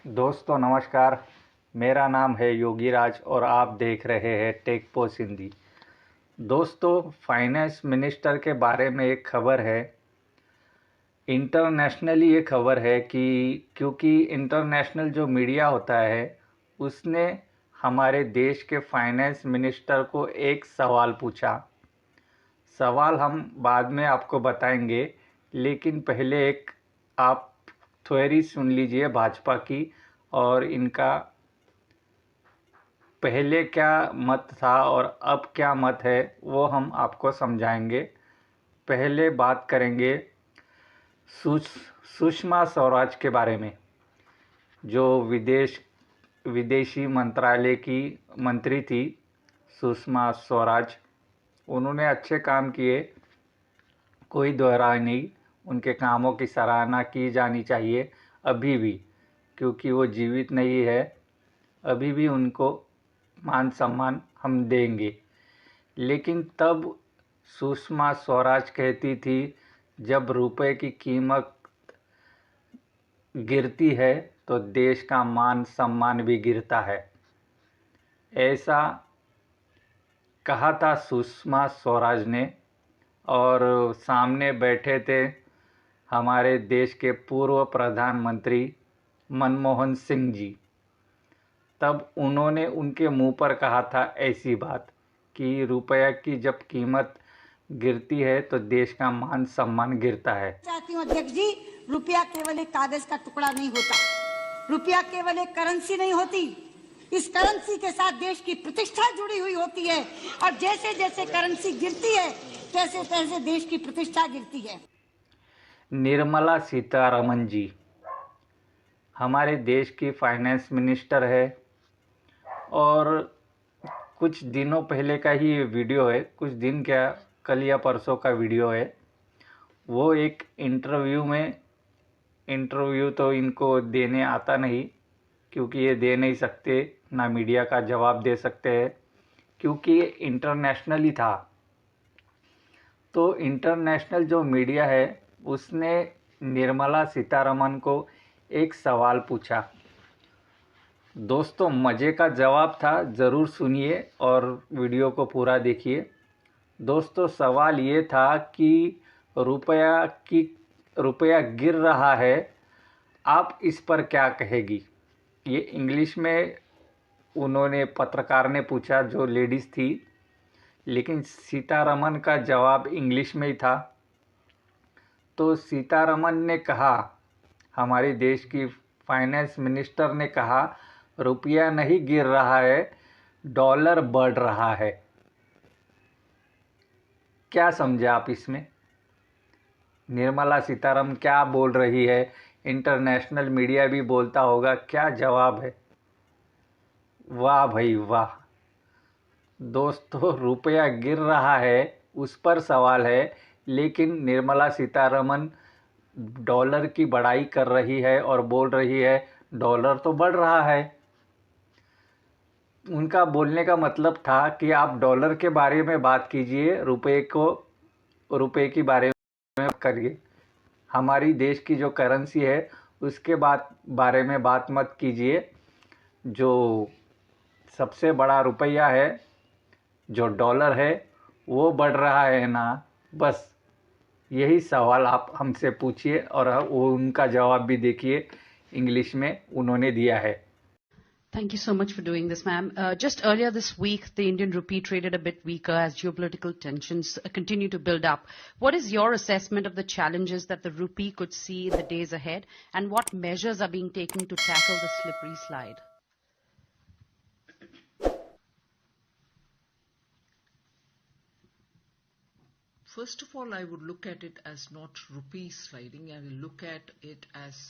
दोस्तों नमस्कार। मेरा नाम है योगीराज और आप देख रहे हैं टेक पोस्ट हिंदी। दोस्तों, फाइनेंस मिनिस्टर के बारे में एक खबर है। इंटरनेशनली ये खबर है कि क्योंकि इंटरनेशनल जो मीडिया होता है उसने हमारे देश के फाइनेंस मिनिस्टर को एक सवाल पूछा। सवाल हम बाद में आपको बताएंगे, लेकिन पहले एक आप थ्योरी सुन लीजिए भाजपा की, और इनका पहले क्या मत था और अब क्या मत है वो हम आपको समझाएंगे। पहले बात करेंगे सुषमा स्वराज के बारे में, जो विदेशी मंत्रालय की मंत्री थी। सुषमा स्वराज, उन्होंने अच्छे काम किए, कोई दोहराई नहीं। उनके कामों की सराहना की जानी चाहिए अभी भी, क्योंकि वो जीवित नहीं है। अभी भी उनको मान सम्मान हम देंगे। लेकिन तब सुषमा स्वराज कहती थी, जब रुपए की कीमत गिरती है तो देश का मान सम्मान भी गिरता है। ऐसा कहा था सुषमा स्वराज ने, और सामने बैठे थे हमारे देश के पूर्व प्रधानमंत्री मनमोहन सिंह जी। तब उन्होंने उनके मुंह पर कहा था ऐसी बात कि रुपया की जब कीमत गिरती है तो देश का मान सम्मान गिरता है। चाहती हूँ अध्यक्ष जी, रुपया केवल एक कागज का टुकड़ा नहीं होता, रुपया केवल एक करेंसी नहीं होती। इस करेंसी के साथ देश की प्रतिष्ठा जुड़ी हुई होती है, और जैसे जैसे करेंसी गिरती है तैसे तैसे देश की प्रतिष्ठा गिरती है। निर्मला सीतारमण जी हमारे देश की फाइनेंस मिनिस्टर है, और कुछ दिनों पहले का ही ये वीडियो है, कुछ दिन क्या, कल या परसों का वीडियो है। वो एक इंटरव्यू तो इनको देने आता नहीं, क्योंकि ये दे नहीं सकते, ना मीडिया का जवाब दे सकते हैं, क्योंकि ये इंटरनेशनली था। तो इंटरनेशनल जो मीडिया है उसने निर्मला सीतारमण को एक सवाल पूछा। दोस्तों, मज़े का जवाब था, ज़रूर सुनिए और वीडियो को पूरा देखिए। दोस्तों, सवाल ये था कि रुपया गिर रहा है, आप इस पर क्या कहेगी। ये इंग्लिश में उन्होंने, पत्रकार ने पूछा, जो लेडीज़ थी, लेकिन सीतारमण का जवाब इंग्लिश में ही था। तो सीतारमण ने कहा, हमारे देश की फाइनेंस मिनिस्टर ने कहा, रुपया नहीं गिर रहा है, डॉलर बढ़ रहा है। क्या समझे आप इसमें? निर्मला सीतारमण क्या बोल रही है? इंटरनेशनल मीडिया भी बोलता होगा, क्या जवाब है? वाह भाई वाह। दोस्तों, रुपया गिर रहा है उस पर सवाल है, लेकिन निर्मला सीतारमण डॉलर की बड़ाई कर रही है और बोल रही है डॉलर तो बढ़ रहा है। उनका बोलने का मतलब था कि आप डॉलर के बारे में बात कीजिए, रुपए की बारे में करिए। हमारी देश की जो करेंसी है उसके बारे में बात मत कीजिए। जो सबसे बड़ा रुपया है, जो डॉलर है, वो बढ़ रहा है ना। बस यही सवाल आप हमसे पूछिए, और वो उनका जवाब भी देखिए, इंग्लिश में उन्होंने दिया है। Thank you so much for doing this, ma'am. Just earlier this week, the Indian rupee traded a bit weaker as geopolitical tensions continue to build up. What is your assessment of the challenges that the rupee could see in the days ahead, and what measures are being taken to tackle the slippery slide? First of all, I would look at it as not rupee sliding. I will look at it as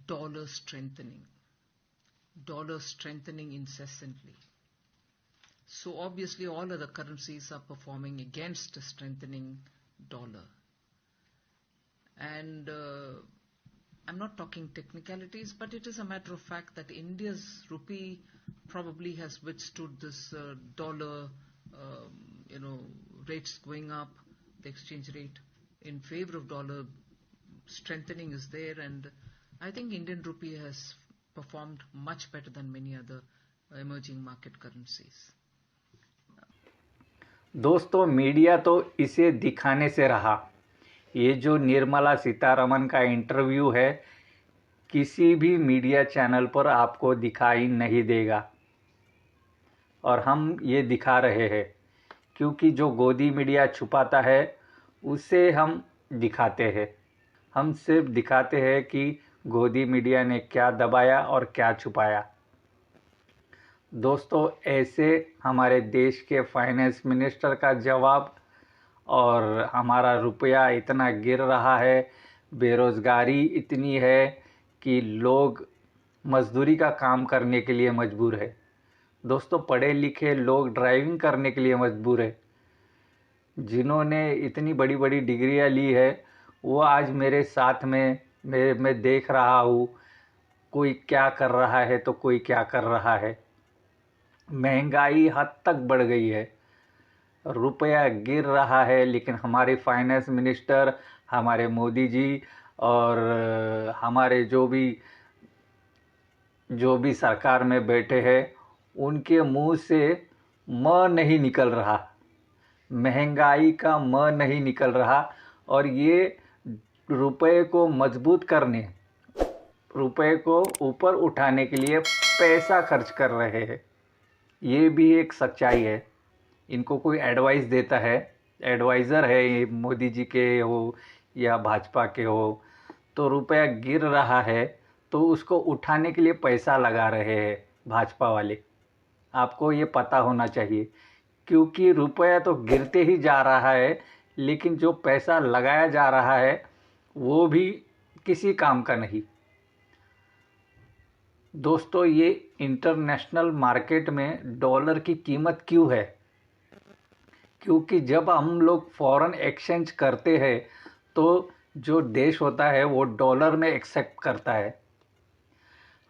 dollar strengthening. Dollar strengthening incessantly. So obviously all other currencies are performing against a strengthening dollar. And I'm not talking technicalities, but it is a matter of fact that India's rupee probably has withstood this dollar, rates going up, the exchange rate in favor of dollar strengthening is there, and I think Indian rupee has performed much better than many other emerging market currencies. दोस्तों, media तो इसे दिखाने से रहा। ये जो निर्मला सीतारमण का interview है, किसी भी मीडिया चैनल पर आपको दिखाई नहीं देगा, और हम ये दिखा रहे हैं क्योंकि जो गोदी मीडिया छुपाता है उसे हम दिखाते हैं। हम सिर्फ दिखाते हैं कि गोदी मीडिया ने क्या दबाया और क्या छुपाया। दोस्तों, ऐसे हमारे देश के फाइनेंस मिनिस्टर का जवाब, और हमारा रुपया इतना गिर रहा है, बेरोज़गारी इतनी है कि लोग मजदूरी का काम करने के लिए मजबूर है। दोस्तों, पढ़े लिखे लोग ड्राइविंग करने के लिए मजबूर है। जिन्होंने इतनी बड़ी बड़ी डिग्रियां ली है वो आज मेरे साथ में मैं देख रहा हूँ, कोई क्या कर रहा है तो कोई क्या कर रहा है। महंगाई हद तक बढ़ गई है, रुपया गिर रहा है, लेकिन हमारे फाइनेंस मिनिस्टर, हमारे मोदी जी और हमारे जो भी सरकार में बैठे हैं, उनके मुंह से म नहीं निकल रहा, महंगाई का म नहीं निकल रहा। और ये रुपए को मजबूत करने, रुपए को ऊपर उठाने के लिए पैसा खर्च कर रहे हैं। ये भी एक सच्चाई है। इनको कोई एडवाइस देता है, एडवाइज़र है, ये मोदी जी के हो या भाजपा के हो, तो रुपया गिर रहा है तो उसको उठाने के लिए पैसा लगा रहे हैं भाजपा वाले। आपको ये पता होना चाहिए, क्योंकि रुपया तो गिरते ही जा रहा है, लेकिन जो पैसा लगाया जा रहा है वो भी किसी काम का नहीं। दोस्तों, ये इंटरनेशनल मार्केट में डॉलर की कीमत क्यों है? क्योंकि जब हम लोग फॉरेन एक्सचेंज करते हैं तो जो देश होता है वो डॉलर में एक्सेप्ट करता है।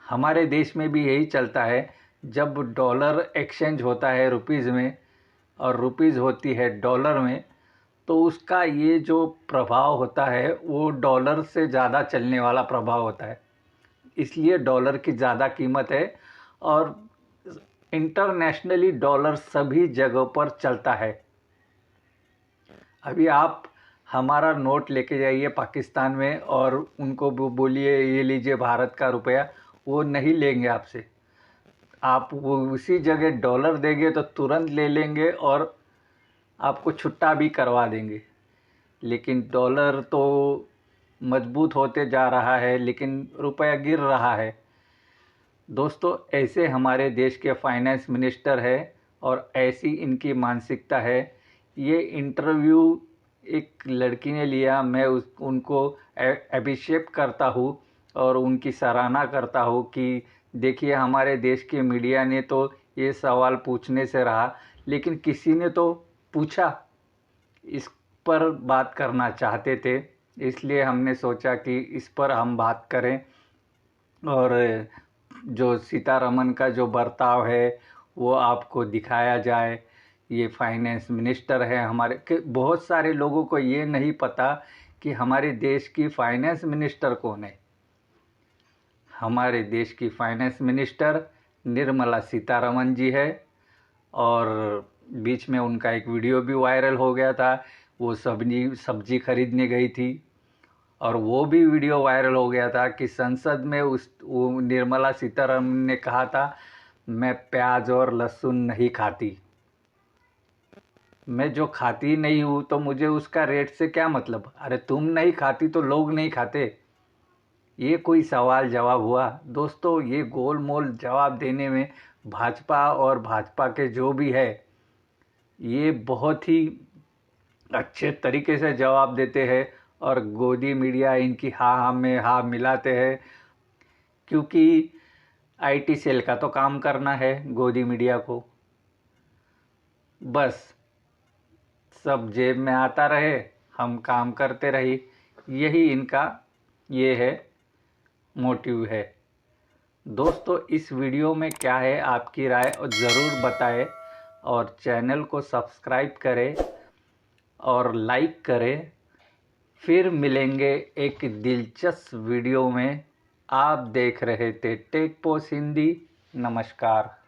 हमारे देश में भी यही चलता है, जब डॉलर एक्सचेंज होता है रुपीज़ में और रुपीज़ होती है डॉलर में, तो उसका ये जो प्रभाव होता है वो डॉलर से ज़्यादा चलने वाला प्रभाव होता है, इसलिए डॉलर की ज़्यादा कीमत है। और इंटरनेशनली डॉलर सभी जगहों पर चलता है। अभी आप हमारा नोट लेके जाइए पाकिस्तान में और उनको बोलिए ये लीजिए भारत का रुपया, वो नहीं लेंगे आपसे। आप वो उसी जगह डॉलर देंगे तो तुरंत ले लेंगे और आपको छुट्टा भी करवा देंगे। लेकिन डॉलर तो मजबूत होते जा रहा है, लेकिन रुपया गिर रहा है। दोस्तों, ऐसे हमारे देश के फाइनेंस मिनिस्टर है और ऐसी इनकी मानसिकता है। ये इंटरव्यू एक लड़की ने लिया, मैं उनको अभिषेक करता हूँ और उनकी सराहना करता हूँ कि देखिए, हमारे देश के मीडिया ने तो ये सवाल पूछने से रहा, लेकिन किसी ने तो पूछा, इस पर बात करना चाहते थे, इसलिए हमने सोचा कि इस पर हम बात करें। और जो सीतारमण का जो बर्ताव है वो आपको दिखाया जाए। ये फाइनेंस मिनिस्टर है हमारे के। बहुत सारे लोगों को ये नहीं पता कि हमारे देश की फाइनेंस मिनिस्टर कौन है। हमारे देश की फाइनेंस मिनिस्टर निर्मला सीतारमण जी है, और बीच में उनका एक वीडियो भी वायरल हो गया था। वो सब्जी खरीदने गई थी और वो भी वीडियो वायरल हो गया था कि संसद में वो निर्मला सीतारमण ने कहा था, मैं प्याज और लहसुन नहीं खाती। मैं जो खाती नहीं हूँ तो मुझे उसका रेट से क्या मतलब? अरे तुम नहीं खाती तो लोग नहीं खाते। ये कोई सवाल जवाब हुआ? दोस्तों, ये गोल मोल जवाब देने में भाजपा और भाजपा के जो भी है, ये बहुत ही अच्छे तरीके से जवाब देते हैं और गोदी मीडिया इनकी हाँ में हाँ मिलाते हैं, क्योंकि आईटी सेल का तो काम करना है गोदी मीडिया को। बस सब जेब में आता रहे, हम काम करते रही, यही इनका ये है मोटिव है। दोस्तों, इस वीडियो में क्या है आपकी राय ज़रूर बताएं और चैनल को सब्सक्राइब करें और लाइक करें। फिर मिलेंगे एक दिलचस्प वीडियो में। आप देख रहे थे टेक पोस्ट हिंदी। नमस्कार।